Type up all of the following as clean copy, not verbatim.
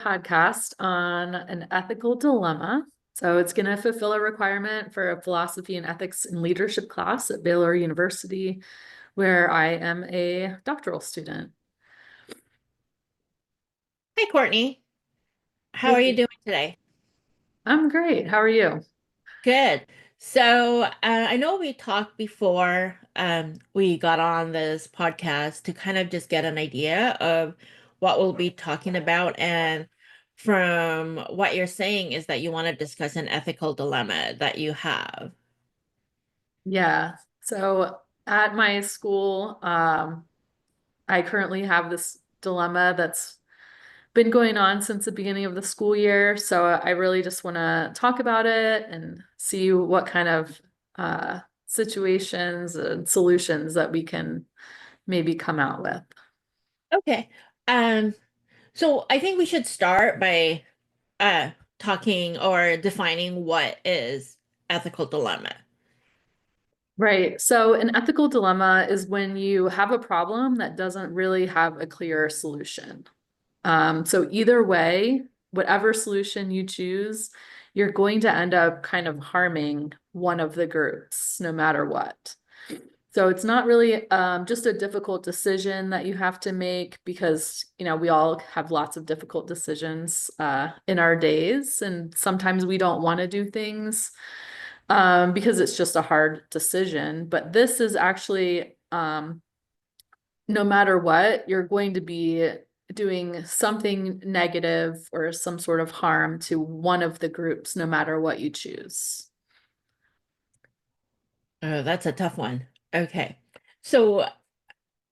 Podcast on an ethical dilemma. So it's going to fulfill a requirement for a philosophy and ethics and leadership class at Baylor University, where I am a doctoral student. Hi, Courtney. How are you Hey, doing today? I'm great. How are you? Good. So, I know we talked before we got on this podcast to kind of just get an idea of what we'll be talking about. And from what you're saying is that you want to discuss an ethical dilemma that you have. Yeah. So at my school, I currently have this dilemma that's been going on since the beginning of the school year. So I really just want to talk about it and see what kind of situations and solutions that we can maybe come out with. Okay. Um, so I think we should start by uh talking or defining what is ethical dilemma. Right. So an ethical dilemma is when you have a problem that doesn't really have a clear solution. So either way, whatever solution you choose, you're going to end up kind of harming one of the groups, no matter what. So it's not really just a difficult decision that you have to make because, we all have lots of difficult decisions in our days, and sometimes we don't want to do things because it's just a hard decision. But this is actually, no matter what, you're going to be doing something negative or some sort of harm to one of the groups, no matter what you choose. Oh, that's a tough one. Okay. So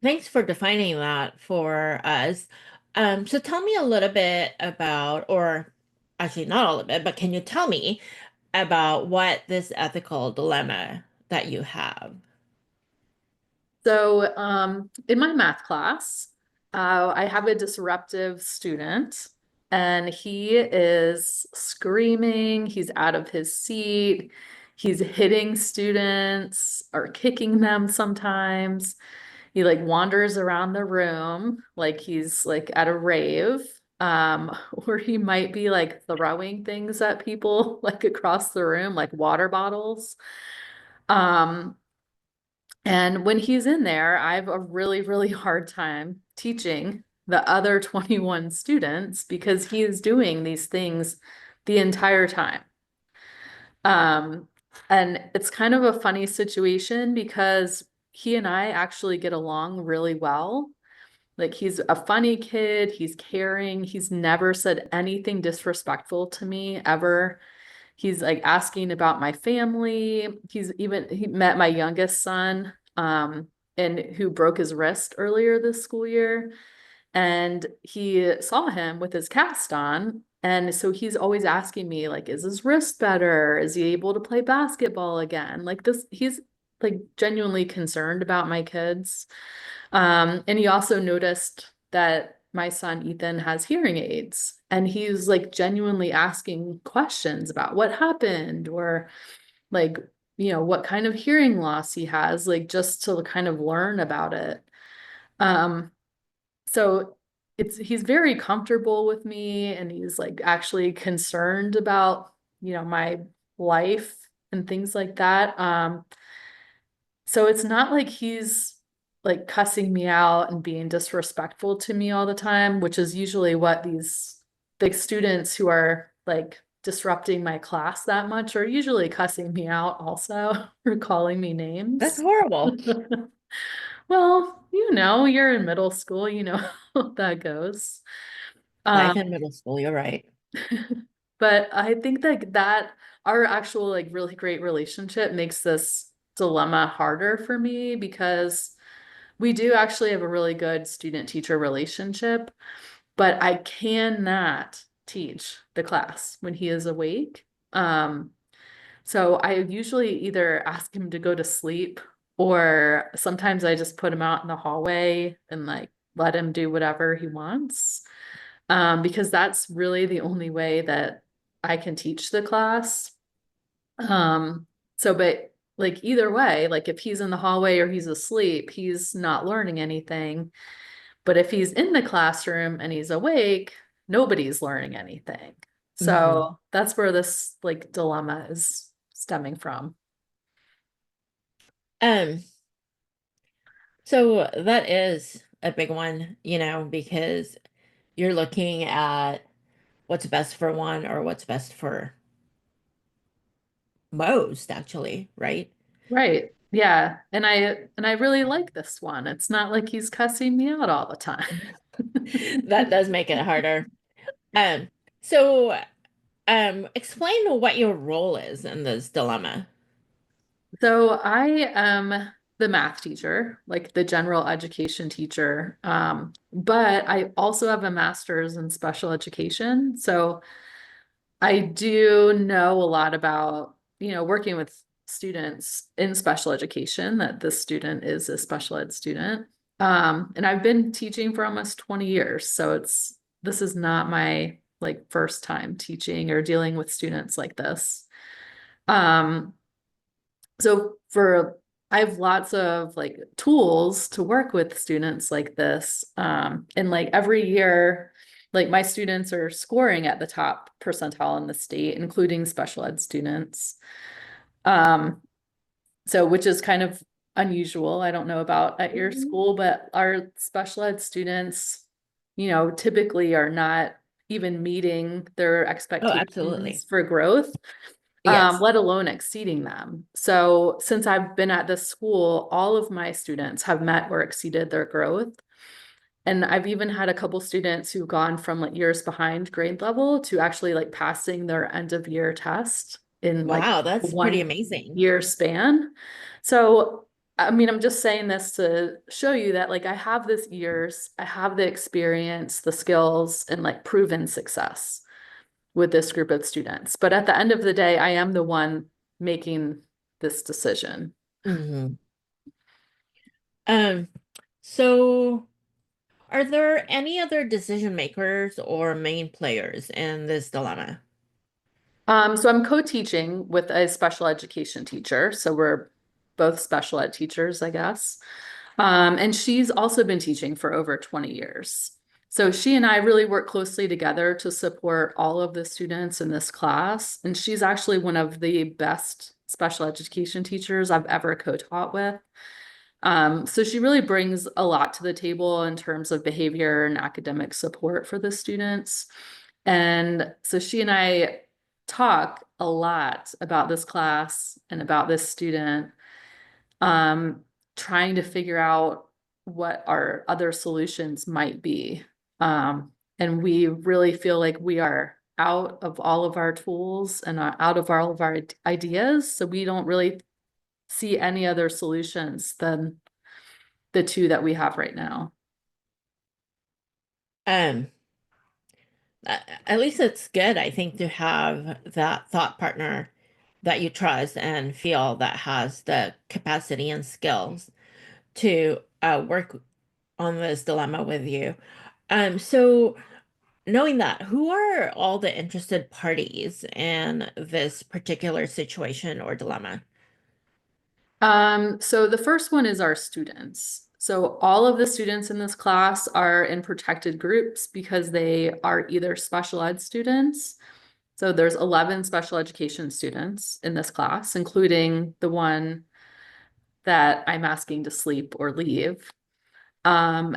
thanks for defining that for us. So tell me a little bit about, or actually not a little bit, but can you tell me about what this ethical dilemma that you have? So, in my math class, I have a disruptive student, and he is screaming. He's out of his seat. He's hitting students or kicking them sometimes. He like wanders around the room like he's like at a rave. Or he might be like throwing things at people like across the room, like water bottles. Um, and when he's in there, I have a really, really hard time teaching the other 21 students because he is doing these things the entire time. Um, and it's kind of a funny situation because he and I actually get along really well. Like he's a funny kid, he's caring, he's never said anything disrespectful to me ever. He's like asking about my family. He met my youngest son, and who broke his wrist earlier this school year. And he saw him with his cast on. And so he's always asking me, like, is his wrist better? Is he able to play basketball again? Like this, he's like genuinely concerned about my kids. And he also noticed that my son Ethan has hearing aids, and he's like genuinely asking questions about what happened or like, what kind of hearing loss he has, like just to kind of learn about it. Um, so he's very comfortable with me, and he's like actually concerned about, my life and things like that. So it's not like he's like cussing me out and being disrespectful to me all the time, which is usually what these big students who are like disrupting my class that much are usually cussing me out also or calling me That's names. horrible. Well, you're in middle school, you know how that goes. Life Um, in middle school, you're right. but I think that our actual like really great relationship makes this dilemma harder for me because we do actually have a really good student-teacher relationship, but I cannot teach the class when he is awake. Um, so I usually either ask him to go to sleep, or sometimes I just put him out in the hallway and like let him do whatever he wants. Because that's really the only way that I can teach the class. Um, but like either way, like if he's in the hallway or he's asleep, he's not learning anything. But if he's in the classroom and he's awake, nobody's learning anything. Hmm. So that's where this like dilemma is stemming from. Um, so that is a big one, because you're looking at what's best for one or what's best for most, actually, right? Right. Yeah. And I really like this one. It's not like he's cussing me out all the time. That does make it harder. Um, so explain what your role is in this dilemma. So I am the math teacher, like the general education teacher. But I also have a master's in special education. So I do know a lot about, working with students in special education, that this student is a special ed student. And I've been teaching for almost 20 years. So this is not my like first time teaching or dealing with students like this. Um, so I have lots of like tools to work with students like this. And like every year, like my students are scoring at the top percentile in the state, including special ed students. Um, so which is kind of unusual. I don't know about at your school, but our special ed students, typically are not even meeting their Oh, absolutely. expectations for growth, Yes. let alone exceeding them. So since I've been at this school, all of my students have met or exceeded their growth. And I've even had a couple students who've gone from like years behind grade level to actually like passing their end of year test in like Wow, a that's pretty one amazing. year span. So, I mean, I'm just saying this to show you that like I have this years, I have the experience, the skills, and like proven success with this group of students. But at the end of the day, I am the one making this decision. Hmm. Um, so are there any other decision makers or main players in this dilemma? So I'm co-teaching with a special education teacher. So we're both special ed teachers, I guess. And she's also been teaching for over 20 years. So she and I really work closely together to support all of the students in this class. And she's actually one of the best special education teachers I've ever co-taught with. So she really brings a lot to the table in terms of behavior and academic support for the students. And so she and I talk a lot about this class and about this student, um, trying to figure out what our other solutions might be. And we really feel like we are out of all of our tools and are out of all of our ideas. So we don't really see any other solutions than the two that we have right now. Um, at least it's good, I think, to have that thought partner that you trust and feel that has the capacity and skills to work on this dilemma with you. So knowing that, who are all the interested parties in this particular situation or dilemma? So the first one is our students. So all of the students in this class are in protected groups because they are either special ed students. So there's 11 special education students in this class, including the one that I'm asking to sleep or leave. Um,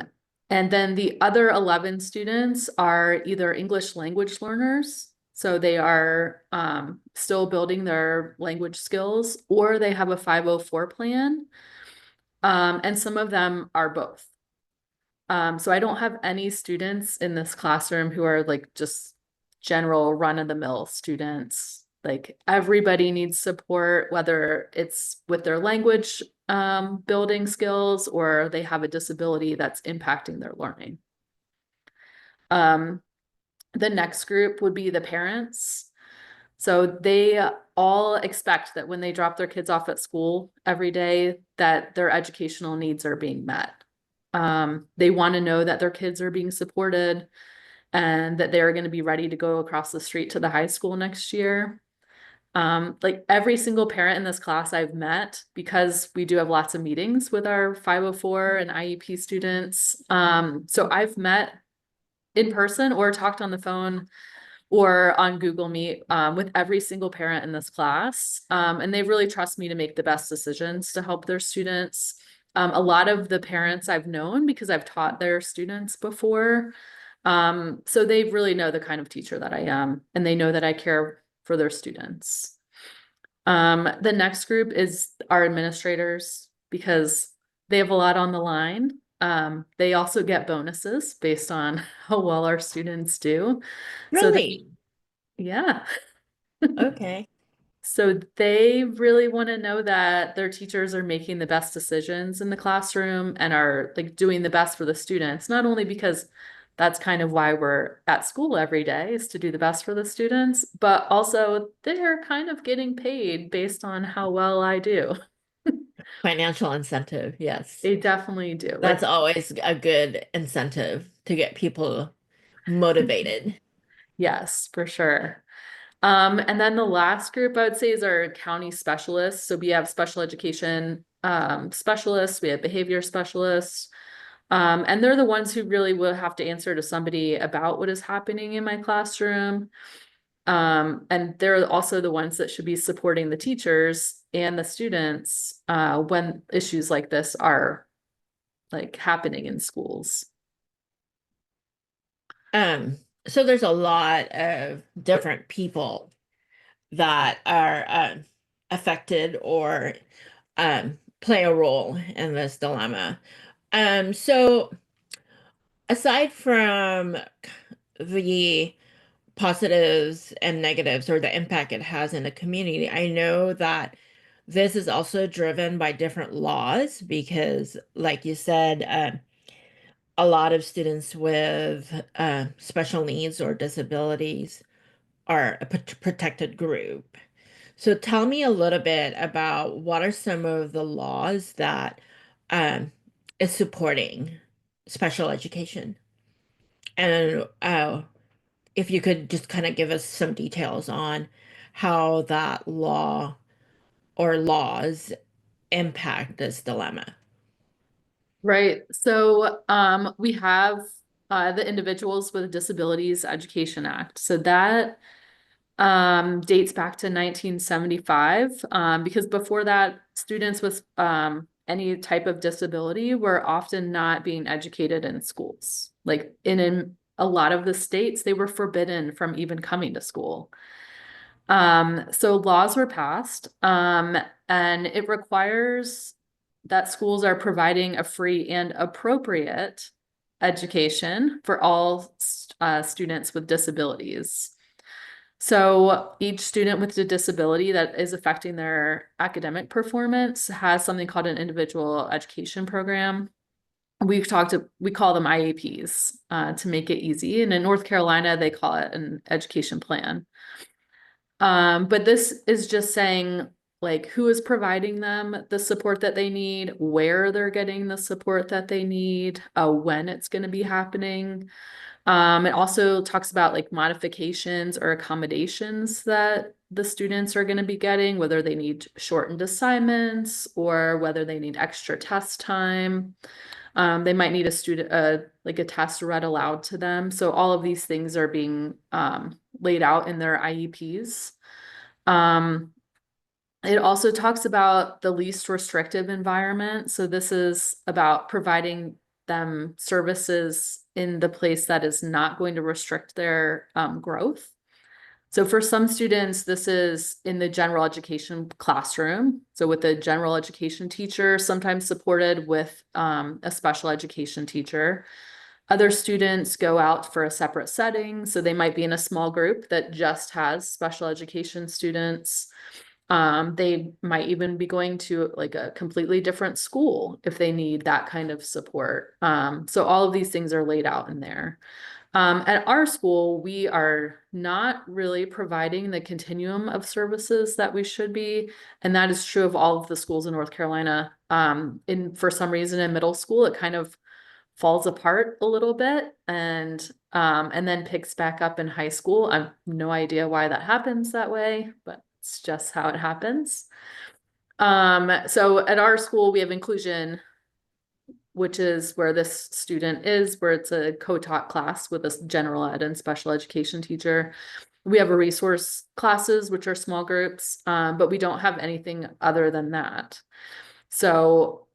and then the other 11 students are either English language learners, so they are still building their language skills, or they have a 504 plan. And some of them are both. So I don't have any students in this classroom who are like just general run-of-the-mill students. Like everybody needs support, whether it's with their language building skills or they have a disability that's impacting their learning. Um, the next group would be the parents. So they all expect that when they drop their kids off at school every day, that their educational needs are being met. They want to know that their kids are being supported and that they're going to be ready to go across the street to the high school next year. Like every single parent in this class I've met, because we do have lots of meetings with our 504 and IEP students. So I've met in person or talked on the phone or on Google Meet with every single parent in this class. And they really trust me to make the best decisions to help their students. A lot of the parents I've known because I've taught their students before. So they really know the kind of teacher that I am, and they know that I care for their students. The next group is our administrators because they have a lot on the line. They also get bonuses based on how well our students do. So Really? yeah. Okay. So they really want to know that their teachers are making the best decisions in the classroom and are like doing the best for the students, not only because that's kind of why we're at school every day is to do the best for the students, but also they're kind of getting paid based on how well I do. Financial incentive, yes. They definitely do. That's Like, always a good incentive to get people motivated. yes, for sure. And then the last group I would say is our county specialists. So we have special education specialists, we have behavior specialists, and they're the ones who really will have to answer to somebody about what is happening in my classroom. And they're also the ones that should be supporting the teachers and the students when issues like this are like happening in schools. Um, so there's a lot of different people that are affected or play a role in this dilemma. So aside from the positives and negatives or the impact it has in the community, I know that this is also driven by different laws because, like you said, a lot of students with special needs or disabilities are a protected group. So tell me a little bit about what are some of the laws that um, is supporting special education, and if you could just kind of give us some details on how that law or laws impact this dilemma. Right. So we have the Individuals with Disabilities Education Act. So that dates back to 1975 because before that, students with any type of disability were often not being educated in schools. Like in a lot of the states, they were forbidden from even coming to school. So laws were passed, and it requires that schools are providing a free and appropriate education for all students with disabilities. So each student with a disability that is affecting their academic performance has something called an individual education program. We call them IEPs to make it easy. And in North Carolina, they call it an education plan. But this is just saying like who is providing them the support that they need, where they're getting the support that they need, when it's going to be happening. It also talks about like modifications or accommodations that the students are going to be getting, whether they need shortened assignments or whether they need extra test time. They might need a student, like a test read aloud to them. So all of these things are being laid out in their IEPs. Um, it also talks about the least restrictive environment. So this is about providing them services in the place that is not going to restrict their growth. So for some students, this is in the general education classroom. So with a general education teacher, sometimes supported with a special education teacher. Other students go out for a separate setting. So they might be in a small group that just has special education students. They might even be going to like a completely different school if they need that kind of support. So all of these things are laid out in there. At our school, we are not really providing the continuum of services that we should be, and that is true of all of the schools in North Carolina. For some reason in middle school, it kind of falls apart a little bit and then picks back up in high school. I have no idea why that happens that way, but it's just how it happens. So at our school, we have inclusion which is where this student is, where it's a co-taught class with a general ed and special education teacher. We have a resource classes, which are small groups, but we don't have anything other than that. So,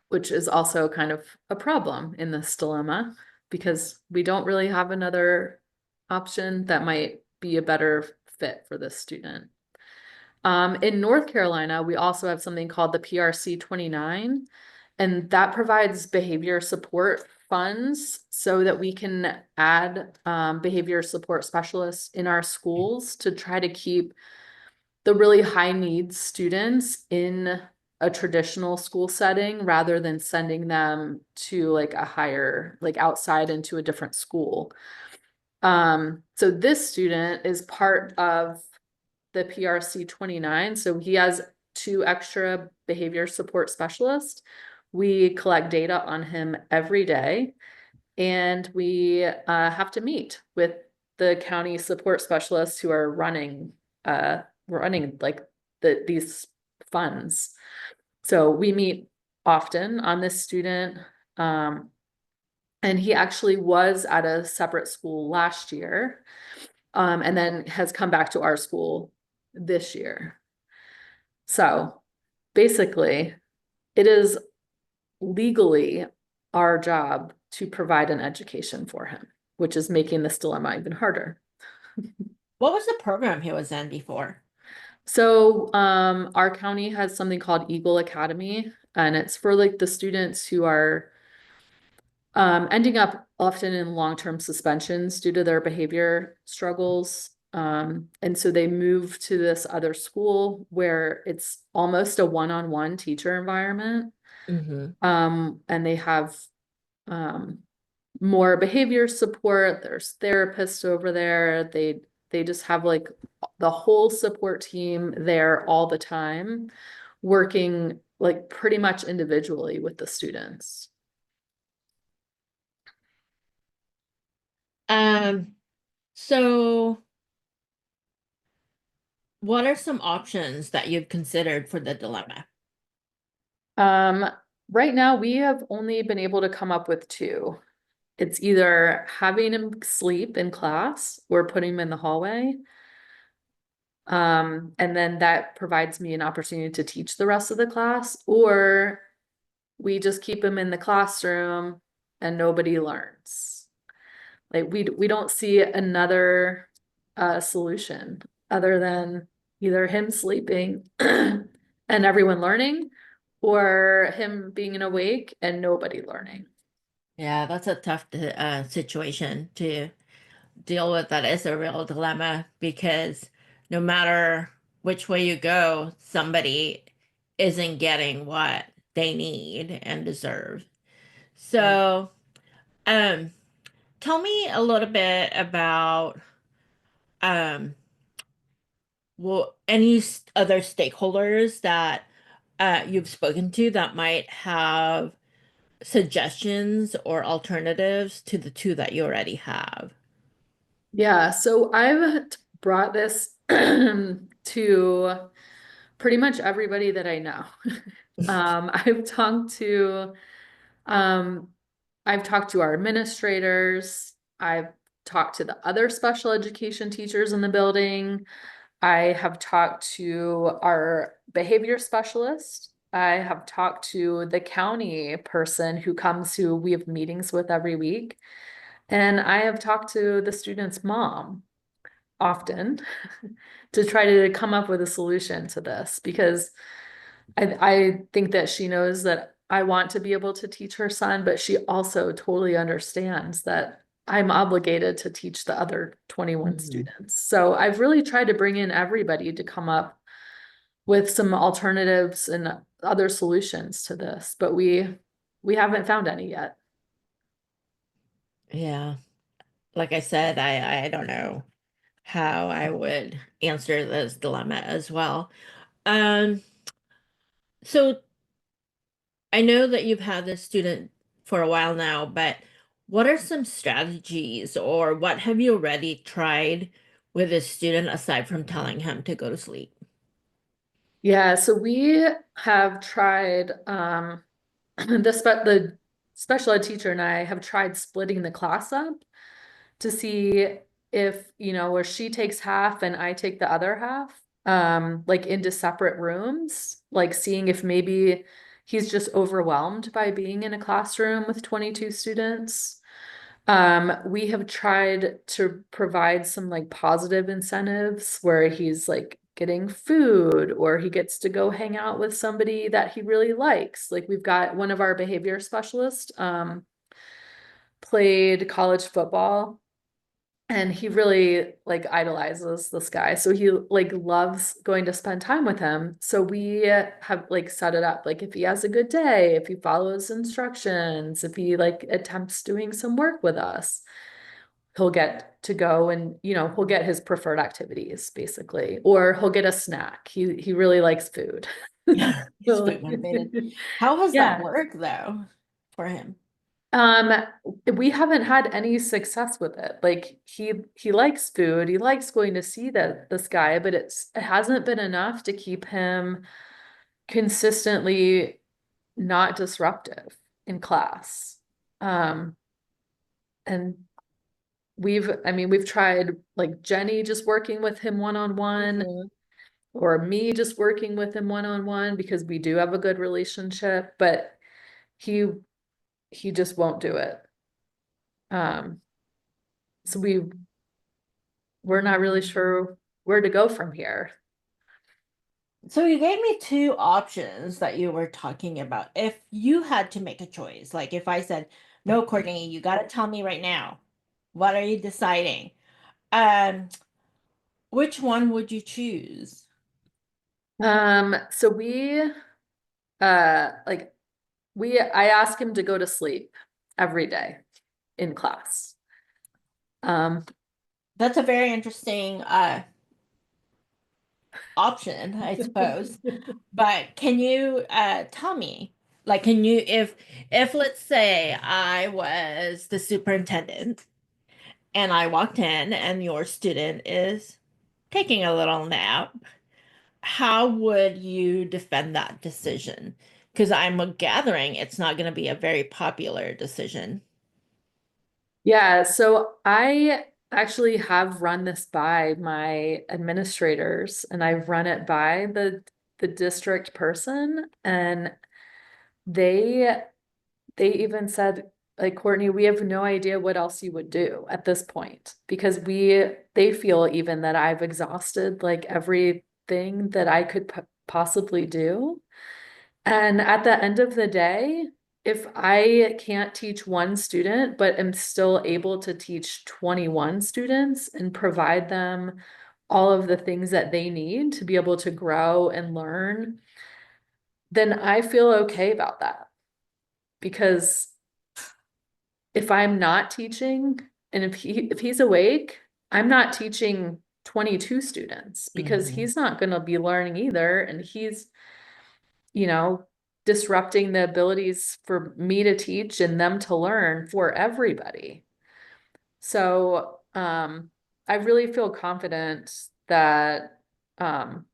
which is also kind of a problem in this dilemma because we don't really have another option that might be a better fit for this student. In North Carolina, we also have something called the PRC 29, and that provides behavior support funds so that we can add behavior support specialists in our schools to try to keep the really high needs students in a traditional school setting rather than sending them to like a higher, like outside into a different school. So this student is part of the PRC 29. So he has 2 extra behavior support specialists. We collect data on him every day, and we have to meet with the county support specialists who are running like these funds. So we meet often on this student. And he actually was at a separate school last year, and then has come back to our school this year. So basically, it is legally our job to provide an education for him, which is making this dilemma even harder. What was the program he was in before? So our county has something called Eagle Academy, and it's for like the students who are ending up often in long-term suspensions due to their behavior struggles. And so they move to this other school where it's almost a one-on-one teacher environment. Mm-hmm. And they have more behavior support. There's therapists over there. They just have like the whole support team there all the time, working like pretty much individually with the students. So what are some options that you've considered for the dilemma? Right now we have only been able to come up with 2. It's either having him sleep in class or putting him in the hallway. And then that provides me an opportunity to teach the rest of the class, or we just keep him in the classroom and nobody learns. Like we don't see another solution other than either him sleeping and everyone learning, or him being awake and nobody learning. Yeah, that's a tough situation to deal with. That is a real dilemma because no matter which way you go, somebody isn't getting what they need and deserve. Right. So, um, tell me a little bit about um, well, any other stakeholders that you've spoken to that might have suggestions or alternatives to the 2 that you already have. Yeah, so I've brought this to pretty much everybody that I know. Um, I've talked to um, I've talked to our administrators, I've talked to the other special education teachers in the building. I have talked to our behavior specialist. I have talked to the county person who we have meetings with every week. And I have talked to the student's mom often to try to come up with a solution to this because I think that she knows that I want to be able to teach her son, but she also totally understands that I'm obligated to teach the other 21 Mhm. students. So I've really tried to bring in everybody to come up with some alternatives and other solutions to this, but we haven't found any yet. Yeah. Like I said, I don't know how I would answer this dilemma as well. Um, so I know that you've had this student for a while now, but what are some strategies or what have you already tried with this student aside from telling him to go to sleep? Yeah, so we have tried the special ed teacher and I have tried splitting the class up to see if, where she takes half and I take the other half, like into separate rooms, like seeing if maybe he's just overwhelmed by being in a classroom with 22 students. We have tried to provide some like positive incentives where he's like getting food or he gets to go hang out with somebody that he really likes. Like we've got one of our behavior specialists, played college football and he really like idolizes this guy. So he like loves going to spend time with him. So we have like set it up. Like if he has a good day, if he follows instructions, if he like attempts doing some work with us, he'll get to go and he'll get his preferred activities basically, or he'll get a snack. He really likes food. Yeah, he's So, food motivated. How has that yeah. worked though for him? Um, we haven't had any success with it. Like he likes food, he likes going to see this guy, but it hasn't been enough to keep him consistently not disruptive in class. Um, and we've tried like Jenny just working with him one-on-one, Mhm. or me just working with him one-on-one because we do have a good relationship, but he he just won't do it. Um, so we're not really sure where to go from here. So you gave me two options that you were talking about. If you had to make a choice, like if I said, "No, Courtney, you got to tell me right now. What are you deciding?" Um, which one would you choose? So like I ask him to go to sleep every day in class. Um, That's a very interesting option, I suppose. But can you tell me, like, can you, if let's say I was the superintendent and I walked in and your student is taking a little nap, how would you defend that decision? Because I'm gathering it's not going to be a very popular decision. yeah, so I actually have run this by my administrators and I've run it by the district person, and they they even said, like, Courtney, we have no idea what else you would do at this point because they feel even that I've exhausted like everything that I could possibly do. And at the end of the day, if I can't teach one student, but am still able to teach 21 students and provide them all of the things that they need to be able to grow and learn, then I feel okay about that. Because if I'm not teaching and if he's awake, I'm not teaching 22 students because Mhm. he's not going to be learning either, and he's, you know, disrupting the abilities for me to teach and them to learn for everybody. So, I really feel confident that um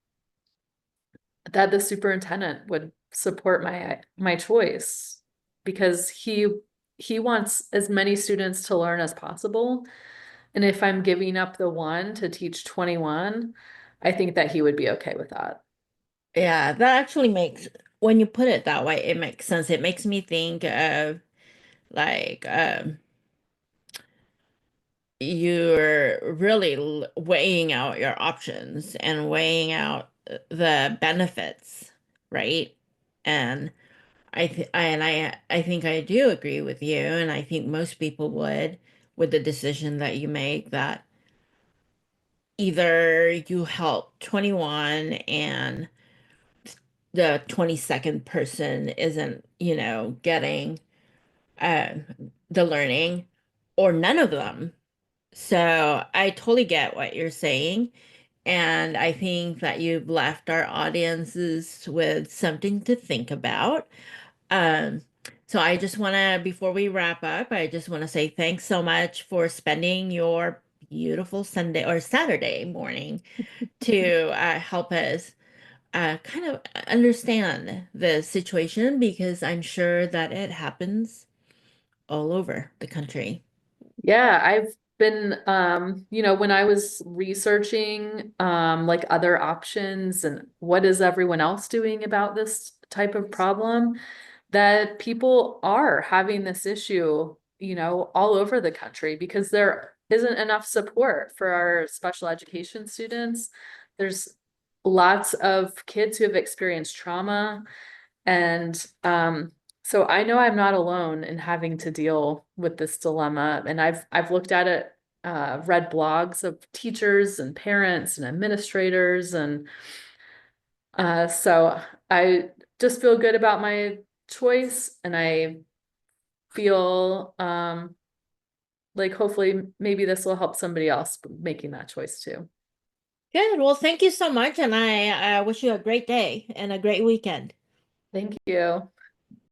that the superintendent would support my choice because he wants as many students to learn as possible. And if I'm giving up the one to teach 21, I think that he would be okay with that. Yeah, that actually makes, when you put it that way, it makes sense. It makes me think of like you're really weighing out your options and weighing out the benefits, right? And I think I do agree with you, and I think most people would with the decision that you make that either you help 21 and the 22nd person isn't, getting uh, the learning, or none of them. So I totally get what you're saying. And I think that you've left our audiences with something to think about. Um, so I just want to, before we wrap up, I just want to say thanks so much for spending your beautiful Sunday or Saturday morning to help us kind of understand the situation because I'm sure that it happens all over the country. Yeah, I've been, when I was researching, like other options and what is everyone else doing about this type of problem, that people are having this issue, all over the country because there isn't enough support for our special education students. There's lots of kids who have experienced trauma and so I know I'm not alone in having to deal with this dilemma. And I've looked at it, read blogs of teachers and parents and administrators, and so I just feel good about my choice, and I feel like hopefully maybe this will help somebody else making that choice too. Good. Well, thank you so much, and I wish you a great day and a great weekend. Thank you.